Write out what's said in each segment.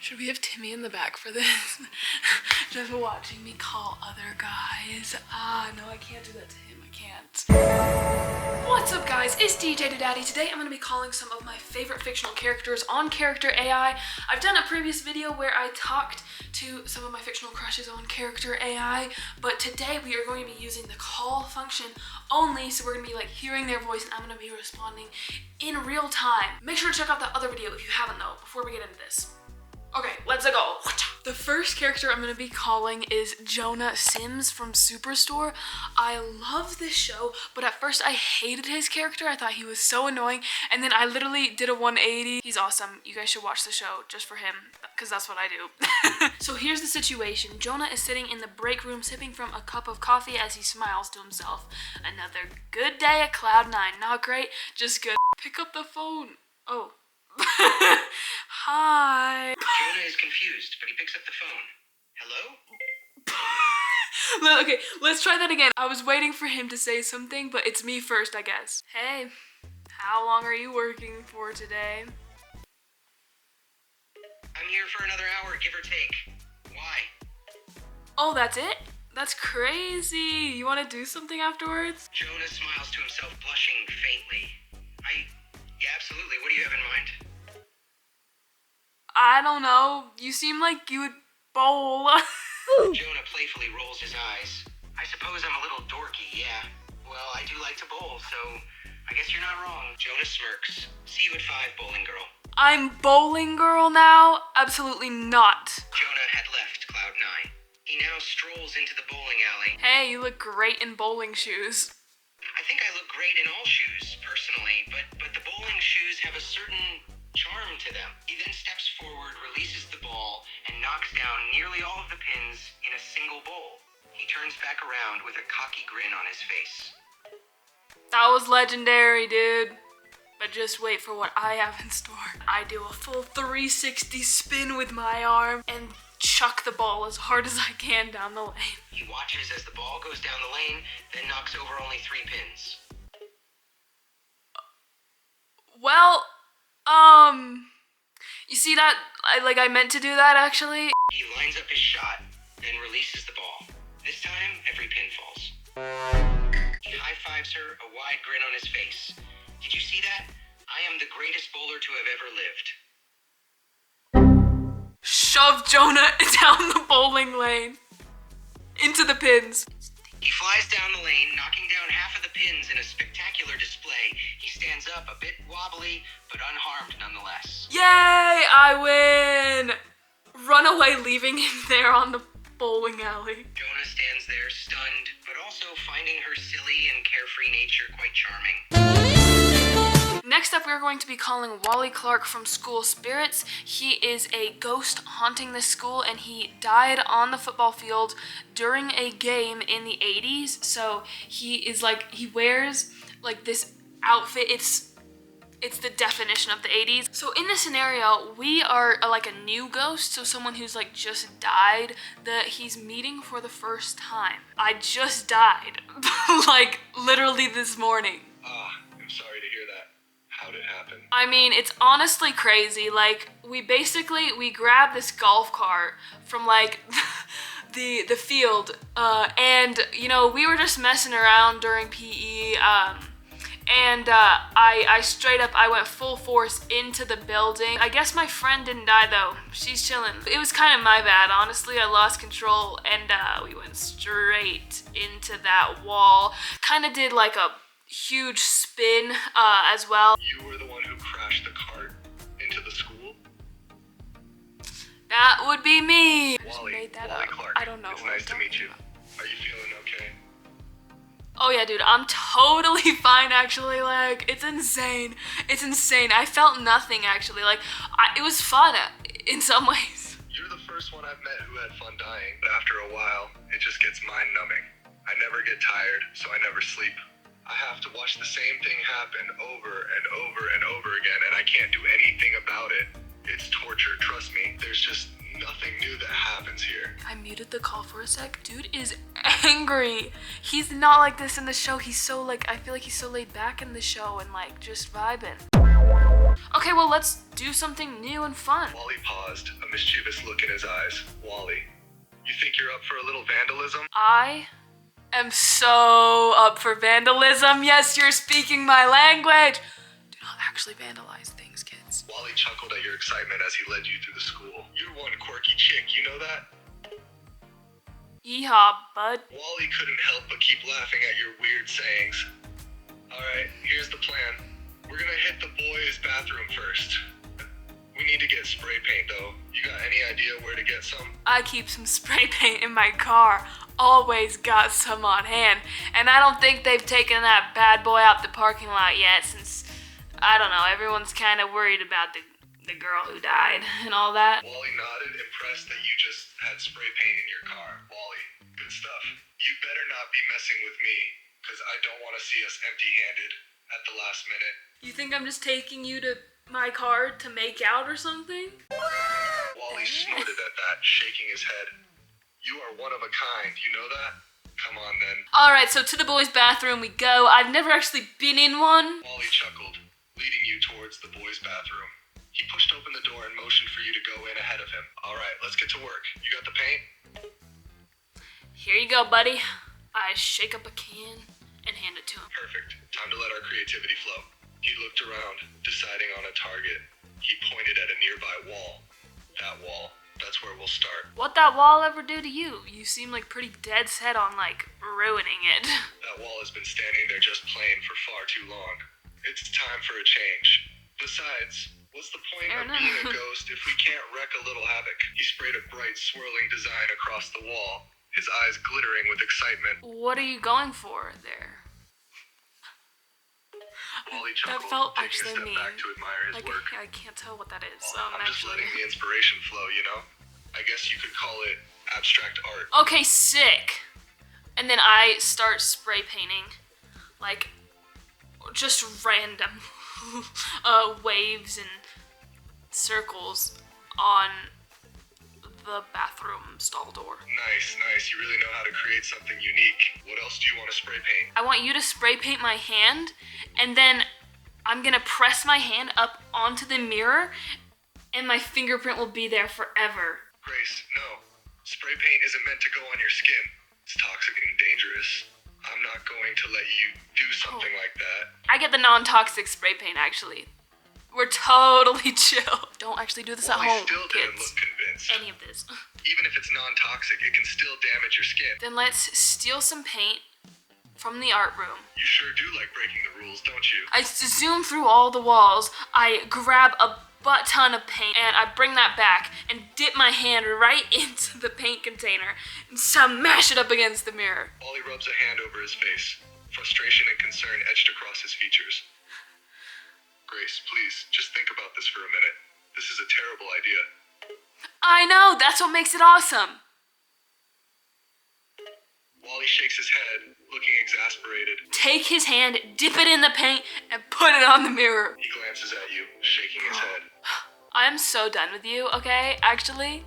Should we have Timmy in the back for this? Just watching me call other guys. No, I can't do that to him. I can't. What's up, guys? It's DJ.Do.Daddy. Today I'm going to be calling some of my favorite fictional characters on Character AI. I've done a previous video where I talked to some of my fictional crushes on Character AI, but today we are going to be using the call function only, so we're going to be like hearing their voice and I'm going to be responding in real time. Make sure to check out that other video if you haven't though, before we get into this. Okay, let's go. The first character I'm gonna be calling is Jonah Sims from Superstore. I love this show, but at first I hated his character. I thought he was so annoying, and then I literally did a 180. He's awesome. You guys should watch the show just for him, because that's what I do. So here's the situation. Jonah is sitting in the break room sipping from a cup of coffee as he smiles to himself. Another good day at Cloud9. Not great, just good. Pick up the phone. Oh. Hi. Jonah is confused, but he picks up the phone. Hello? Okay, let's try that again. I was waiting for him to say something, but it's me first, I guess. Hey, how long are you working for today? I'm here for another hour, give or take. Why? Oh, that's it? That's crazy. You want to do something afterwards? Jonah smiles to himself, blushing faintly. Yeah, absolutely. What do you have in mind? I don't know. You seem like you would bowl. Jonah playfully rolls his eyes. I suppose I'm a little dorky, yeah. Well, I do like to bowl, so I guess you're not wrong. Jonah smirks. See you at 5, bowling girl. I'm bowling girl now? Absolutely not. Jonah had left Cloud9. He now strolls into the bowling alley. Hey, you look great in bowling shoes. I think I look great in all shoes, personally, but the bowling shoes have a certain charm to them. He then steps forward, releases the ball, and knocks down nearly all of the pins in a single bowl. He turns back around with a cocky grin on his face. That was legendary, dude. But just wait for what I have in store. I do a full 360 spin with my arm and chuck the ball as hard as I can down the lane. He watches as the ball goes down the lane, then knocks over only 3 pins. Well, you see that? I meant to do that, actually. He lines up his shot, then releases the ball. This time, every pin falls. He high-fives her, a wide grin on his face. Did you see that? I am the greatest bowler to have ever lived. Shove Jonah down the bowling lane. Into the pins. He flies down the lane, knocking down half of the pins in a spectacular display. He stands up, a bit wobbly, but unharmed nonetheless. Yay! I win! Run away, leaving him there on the bowling alley. Jonah stands there, stunned, but also finding her silly and carefree nature quite charming. Next up, we're going to be calling Wally Clark from School Spirits. He is a ghost haunting this school, and he died on the football field during a game in the 80s. So he is he wears this outfit. It's the definition of the 80s. So in this scenario, we are a new ghost, so someone who's just died that he's meeting for the first time. I just died, literally this morning. I'm sorry to hear that. How did it happen? I mean, it's honestly crazy. We grabbed this golf cart from the field, and we were just messing around during PE, and I went full force into the building. I guess my friend didn't die though. She's chilling. It was kind of my bad, honestly. I lost control, and we went straight into that wall. Kind of did a huge spin as well. You were the one who crashed the cart into the school? That would be me. Wally up. Clark. I don't know. It's nice to meet you. Are you feeling okay? Oh yeah, dude, I'm totally fine actually. It's insane. It's insane. I felt nothing actually. It was fun in some ways. You're the first one I've met who had fun dying, but after a while, it just gets mind-numbing. I never get tired, so I never sleep. I have to watch the same thing happen over and over and over again, and I can't do anything about it. It's torture, trust me. There's just nothing new that happens here. I muted the call for a sec. Dude is angry. He's not like this in the show. He's so I feel like he's so laid back in the show and just vibing. Okay, well, let's do something new and fun. Wally paused, a mischievous look in his eyes. Wally, you think you're up for a little vandalism? I am so up for vandalism. Yes, you're speaking my language. Do not actually vandalize things, kids. Wally chuckled at your excitement as he led you through the school. You're one quirky chick, you know that? Yeehaw, bud. Wally couldn't help but keep laughing at your weird sayings. Alright, here's the plan. We're gonna hit the boys' bathroom first. We need to get spray paint though. You got any idea where to get some? I keep some spray paint in my car. Always got some on hand. And I don't think they've taken that bad boy out the parking lot yet since, I don't know, everyone's kind of worried about the girl who died and all that. Wally nodded, impressed that you just had spray paint in your car. Wally, good stuff. You better not be messing with me, because I don't want to see us empty-handed at the last minute. You think I'm just taking you to my car to make out or something? Wally snorted at that, shaking his head. You are one of a kind, you know that? Come on then. Alright, so to the boys' bathroom we go. I've never actually been in one. Wally chuckled, leading you towards the boys' bathroom. He pushed open the door and motioned for you to go in ahead of him. Alright, let's get to work. You got the paint? Here you go, buddy. I shake up a can and hand it to him. Perfect. Time to let our creativity flow. He looked around, deciding on a target. He pointed at a nearby wall. That wall. That's where we'll start. What'd that wall ever do to you? You seem like pretty dead set on, like, ruining it. That wall has been standing there just plain for far too long. It's time for a change. Besides, what's the point Fair of enough. being a ghost if we can't wreak a little havoc? He sprayed a bright, swirling design across the wall, his eyes glittering with excitement. What are you going for there? Wally That chuckled, felt taking a actually step mean. back to admire his Like, work. I can't tell what that is. I'm just Actually. letting the inspiration flow, you know? I guess you could call it abstract art. Okay, sick. And then I start spray painting, like, just random waves and circles on the bathroom stall door. Nice, nice. You really know how to create something unique. What else do you want to spray paint? I want you to spray paint my hand, and then I'm gonna press my hand up onto the mirror, and my fingerprint will be there forever. Grace, no. Spray paint isn't meant to go on your skin. It's toxic and dangerous. I'm not going to let you do something like that. I get the non-toxic spray paint, actually. We're totally chill. Don't actually do this at Wally home, still didn't kids. look convinced. Any of this. Even if it's non-toxic, it can still damage your skin. Then let's steal some paint from the art room. You sure do like breaking the rules, don't you? I zoom through all the walls, I grab a butt ton of paint, and I bring that back and dip my hand right into the paint container and smash it up against the mirror. Wally rubs a hand over his face. Frustration and concern etched across his features. Grace, please, just think about this for a minute. This is a terrible idea. I know, that's what makes it awesome. Wally shakes his head, looking exasperated. Take his hand, dip it in the paint, and put it on the mirror. He glances at you, shaking his head. I'm so done with you, okay? Actually,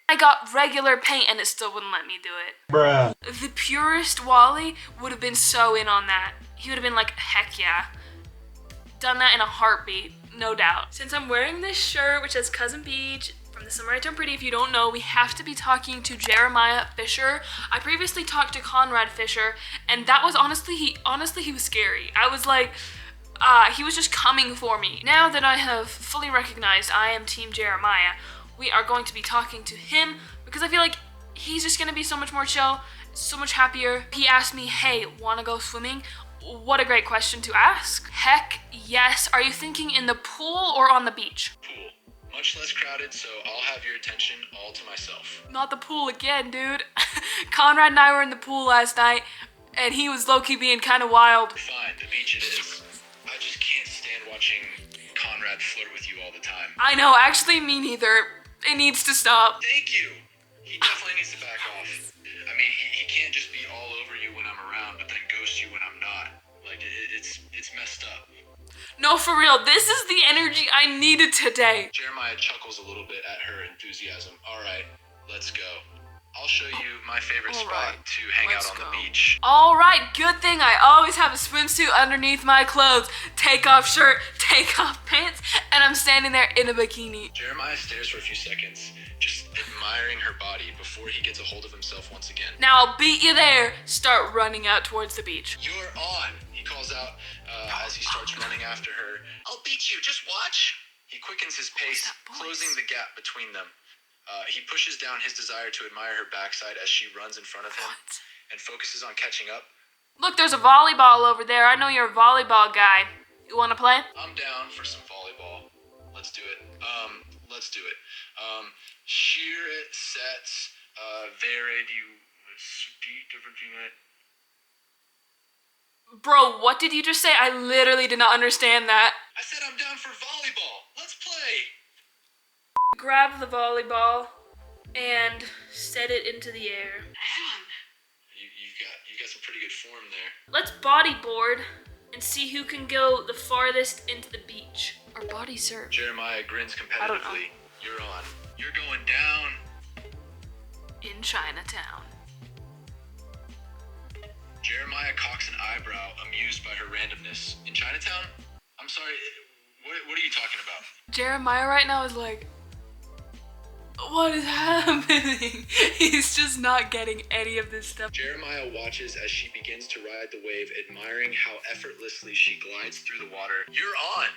I got regular paint and it still wouldn't let me do it. Bruh. The purest Wally would have been so in on that. He would have been like, heck yeah. Done that in a heartbeat, no doubt. Since I'm wearing this shirt, which says Cousin Beach, from The Summer I Turned Pretty, if you don't know, we have to be talking to Jeremiah Fisher. I previously talked to Conrad Fisher, and that was honestly, he was scary. I was like, he was just coming for me. Now that I have fully recognized I am Team Jeremiah, we are going to be talking to him because I feel like he's just gonna be so much more chill, so much happier. He asked me, hey, wanna go swimming? What a great question to ask. Heck yes. Are you thinking in the pool or on the beach? Pool. Much less crowded, so I'll have your attention all to myself. Not the pool again, dude. Conrad and I were in the pool last night, and he was low-key being kind of wild. Fine, the beach it is. I just can't stand watching Conrad flirt with you all the time. I know, actually me neither. It needs to stop. Thank you. He definitely needs to back off. I mean, he can't just be all over you when I'm around, but then ghost you when I'm not. Like, it's messed up. No, for real, this is the energy I needed today. Jeremiah chuckles a little bit at her enthusiasm. All right, let's go. I'll show you my favorite All spot right, to hang out let's on go. the beach. All right, good thing I always have a swimsuit underneath my clothes. Take off shirt, take off pants, and I'm standing there in a bikini. Jeremiah stares for a few seconds, just admiring her body before he gets a hold of himself once again. Now I'll beat you there. Start running out towards the beach. You're on, he calls out as he starts running after her. I'll beat you, just watch. He quickens his pace, that voice? closing the gap between them. He pushes down his desire to admire her backside as she runs in front of him and focuses on catching up. Look, there's a volleyball over there. I know you're a volleyball guy. You want to play? I'm down for some volleyball. Let's do it. Let's do it. Sheer it, sets, varied, you speak everything it. Bro, what did you just say? I literally did not understand that. I said I'm down for volleyball. Let's play. Grab the volleyball and set it into the air. You got some pretty good form there. Let's bodyboard and see who can go the farthest into the beach. Or body surf. Jeremiah grins I don't know. competitively. You're on. You're going down. In Chinatown. Jeremiah cocks an eyebrow, amused by her randomness. In Chinatown? I'm sorry, what are you talking about? Jeremiah right now is like, what is happening? He's just not getting any of this stuff. Jeremiah watches as she begins to ride the wave, admiring how effortlessly she glides through the water. You're on!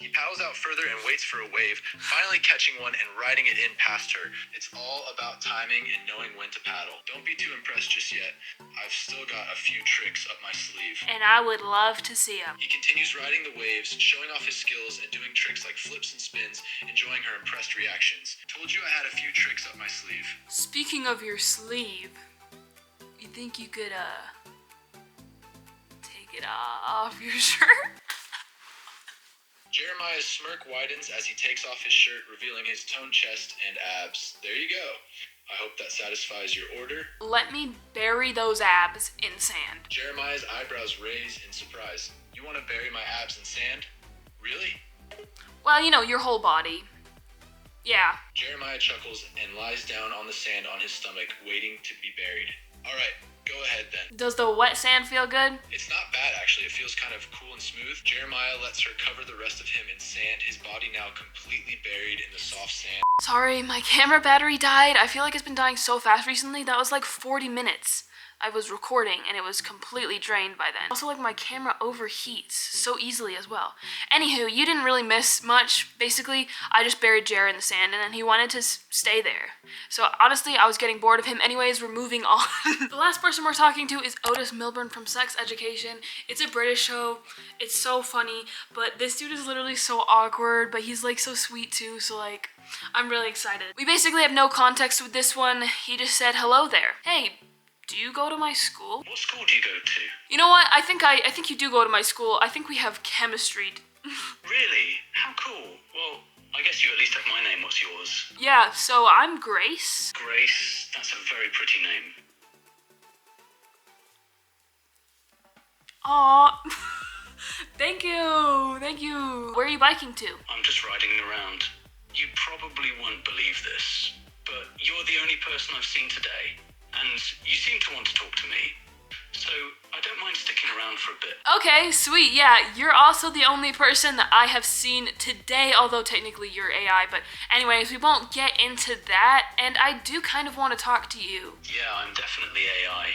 He paddles out further and waits for a wave, finally catching one and riding it in past her. It's all about timing and knowing when to paddle. Don't be too impressed just yet. I've still got a few tricks up my sleeve. And I would love to see him. He continues riding the waves, showing off his skills and doing tricks like flips and spins, enjoying her impressed reactions. Told you I had a few tricks up my sleeve. Speaking of your sleeve, you think you could, take it off your shirt? Jeremiah's smirk widens as he takes off his shirt, revealing his toned chest and abs. There you go. I hope that satisfies your order. Let me bury those abs in sand. Jeremiah's eyebrows raise in surprise. You want to bury my abs in sand? Really? Well, you know, your whole body. Yeah. Jeremiah chuckles and lies down on the sand on his stomach, waiting to be buried. All right, go ahead then. Does the wet sand feel good? It's not bad, actually. It feels kind of cool and smooth. Jeremiah lets her cover the rest of him in sand, his body now completely buried in the soft sand. Sorry, my camera battery died. I feel like it's been dying so fast recently. That was like 40 minutes. I was recording and it was completely drained by then. Also, like, my camera overheats so easily as well. Anywho, you didn't really miss much. Basically, I just buried Jer in the sand and then he wanted to stay there. So honestly, I was getting bored of him anyways. We're moving on. The last person we're talking to is Otis Milburn from Sex Education. It's a British show. It's so funny, but this dude is literally so awkward, but he's like so sweet too, so like, I'm really excited. We basically have no context with this one. He just said, hello there. Hey, do you go to my school? What school do you go to? You know what? I think you do go to my school. I think we have chemistry. Really? How cool. Well, I guess you at least have my name. What's yours? Yeah, so I'm Grace. Grace. That's a very pretty name. Aw. Thank you. Thank you. Where are you biking to? I'm just riding around. You probably won't believe this, but you're the only person I've seen today, and you seem to want to talk to me. So I don't mind sticking around for a bit. Okay, sweet. Yeah, you're also the only person that I have seen today, although technically you're AI, but anyways, we won't get into that, and I do kind of want to talk to you. Yeah, I'm definitely AI.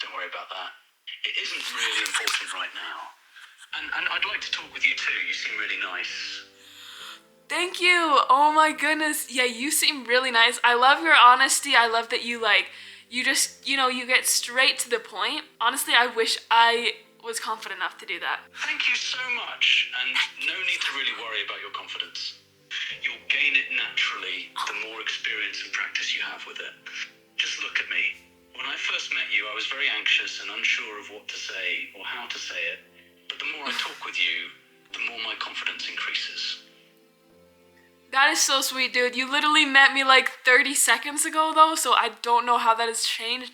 Don't worry about that. It isn't really important right now. And I'd like to talk with you too. You seem really nice. Thank you. Oh my goodness. Yeah, you seem really nice. I love your honesty. I love that you just, you get straight to the point. Honestly, I wish I was confident enough to do that. Thank you so much, and no need to really worry about your confidence. You'll gain it naturally the more experience and practice you have with it. Just look at me. When I first met you, I was very anxious and unsure of what to say or how to say it. But the more I talk with you, the more my confidence increases. That is so sweet, dude. You literally met me like 30 seconds ago, though, so I don't know how that has changed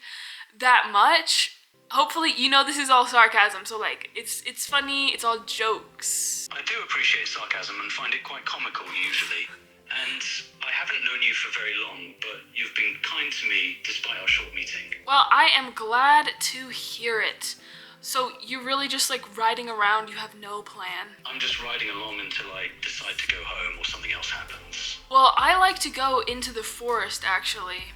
that much. Hopefully, this is all sarcasm, so like, it's funny, it's all jokes. I do appreciate sarcasm and find it quite comical usually. And I haven't known you for very long, but you've been kind to me despite our short meeting. Well, I am glad to hear it. So you really just like riding around, you have no plan? I'm just riding along until I decide to go home or something else happens. Well, I like to go into the forest, actually.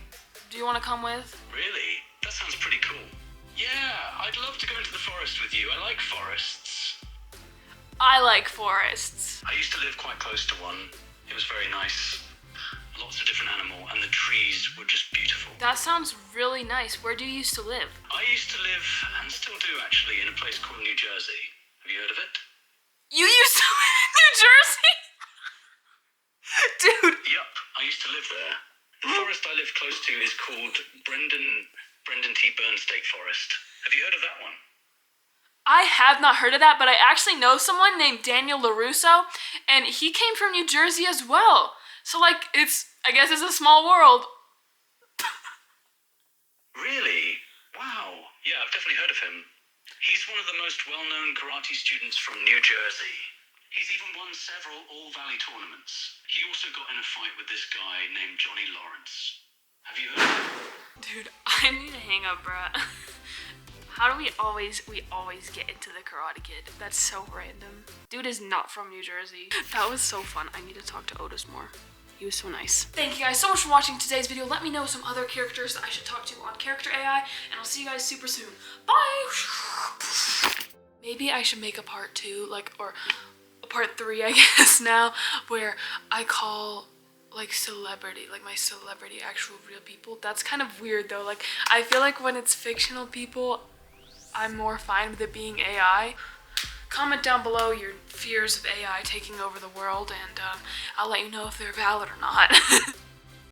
Do you want to come with? Really? That sounds pretty cool. Yeah, I'd love to go into the forest with you. I like forests. I like forests. I used to live quite close to one. It was very nice. Lots of different animal, and the trees were just beautiful. That sounds really nice. Where do you used to live? I used to live, and still do actually, in a place called New Jersey. Have you heard of it? You used to live in New Jersey? Dude. Yup, I used to live there. The forest I live close to is called Brendan T. Bernstein Forest. Have you heard of that one? I have not heard of that, but I actually know someone named Daniel LaRusso, and he came from New Jersey as well. So, like, I guess it's a small world. Really? Wow. Yeah, I've definitely heard of him. He's one of the most well-known karate students from New Jersey. He's even won several All-Valley tournaments. He also got in a fight with this guy named Johnny Lawrence. Have you heard of him? Dude, I need to hang up, bruh. How do we always get into the Karate Kid? That's so random. Dude is not from New Jersey. That was so fun. I need to talk to Otis more. He was so nice. Thank you guys so much for watching today's video. Let me know some other characters that I should talk to on Character AI, and I'll see you guys super soon. Bye! Maybe I should make a part 2, or a part 3, I guess now, where I call celebrity, my celebrity actual real people. That's kind of weird though. I feel like when it's fictional people, I'm more fine with it being AI. Comment down below your fears of AI taking over the world, and I'll let you know if they're valid or not.